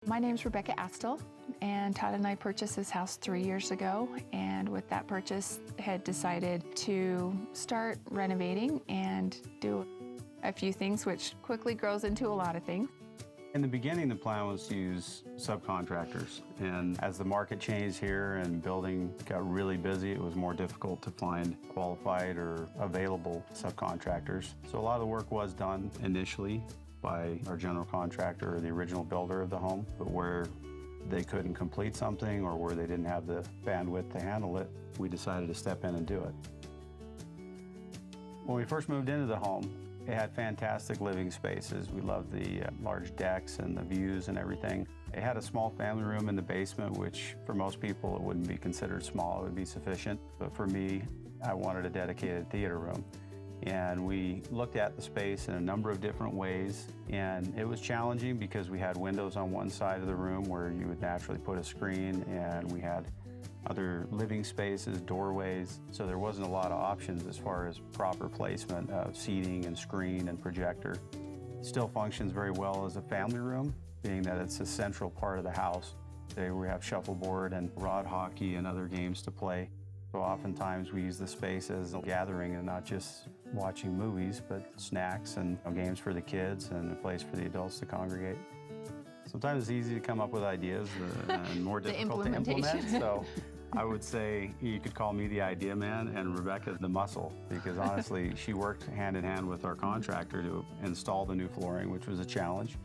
My name's Rebecca Astle, and Todd and I purchased this house 3 years ago, and with that purchase had decided to start renovating and do a few things, which quickly grows into a lot of things. In the beginning, the plan was to use subcontractors, and as the market changed here and building got really busy, it was more difficult to find qualified or available subcontractors. So a lot of the work was done initially by our general contractor or the original builder of the home, but where they couldn't complete something or where they didn't have the bandwidth to handle it, we decided to step in and do it. When we first moved into the home, it had fantastic living spaces. We loved the large decks and the views and everything. It had a small family room in the basement, which for most people it wouldn't be considered small, it would be sufficient. But for me, I wanted a dedicated theater room. And we looked at the space in a number of different ways, and it was challenging because we had windows on one side of the room where you would naturally put a screen, and we had other living spaces, doorways, so there wasn't a lot of options as far as proper placement of seating and screen and projector. It still functions very well as a family room, being that it's a central part of the house. Today we have shuffleboard and rod hockey and other games to play. So oftentimes we use the space as a gathering and not just watching movies, but snacks and games for the kids and a place for the adults to congregate. Sometimes it's easy to come up with ideas and more difficult to implement. So I would say you could call me the idea man and Rebecca the muscle, because honestly, she worked hand in hand with our contractor to install the new flooring, which was a challenge.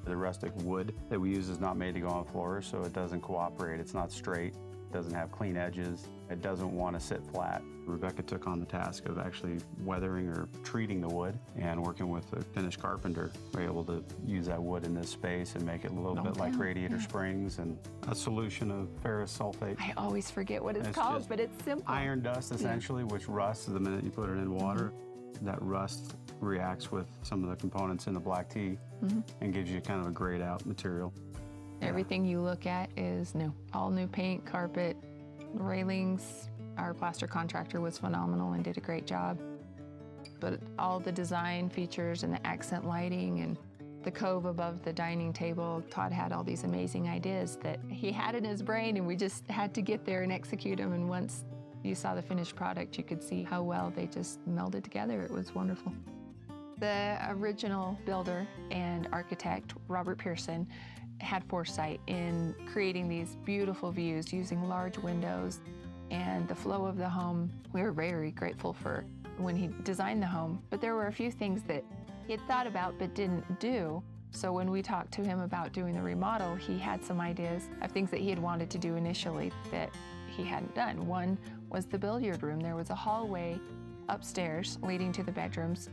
The rustic wood that we use is not made to go on floors, so it doesn't cooperate. It's not straight. Doesn't have clean edges. It doesn't want to sit flat. Rebecca took on the task of actually weathering or treating the wood, and working with a finished carpenter, we're able to use that wood in this space and make it a little bit like Radiator Springs, and a solution of ferrous sulfate. I always forget what it's called, but it's simple. Iron dust, essentially, which rusts the minute you put it in water. That rust reacts with some of the components in the black tea and gives you kind of a grayed out material. Everything you look at is new. All new paint, carpet, railings. Our plaster contractor was phenomenal and did a great job. But all the design features and the accent lighting and the cove above the dining table, Todd had all these amazing ideas that he had in his brain, and we just had to get there and execute them. And once you saw the finished product, you could see how well they just melded together. It was wonderful. The original builder and architect, Robert Pearson, had foresight in creating these beautiful views using large windows and the flow of the home. We were very grateful for when he designed the home, but there were a few things that he had thought about but didn't do. So when we talked to him about doing the remodel, he had some ideas of things that he had wanted to do initially that he hadn't done. One was the billiard room. There was a hallway upstairs leading to the bedrooms,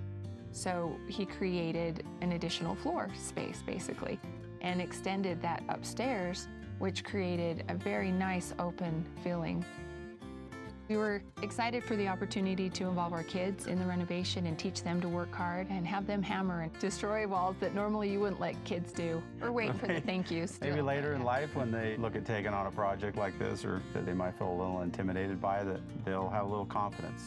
so he created an additional floor space basically, and extended that upstairs, which created a very nice open feeling. We were excited for the opportunity to involve our kids in the renovation and teach them to work hard and have them hammer and destroy walls that normally you wouldn't let kids do, or wait for the thank yous. Maybe later in life when they look at taking on a project like this, or that they might feel a little intimidated by, that they'll have a little confidence.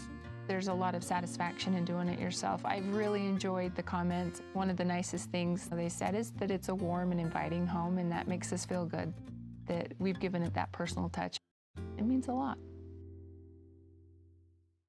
There's a lot of satisfaction in doing it yourself. I've really enjoyed the comments. One of the nicest things they said is that it's a warm and inviting home, and that makes us feel good, that we've given it that personal touch. It means a lot.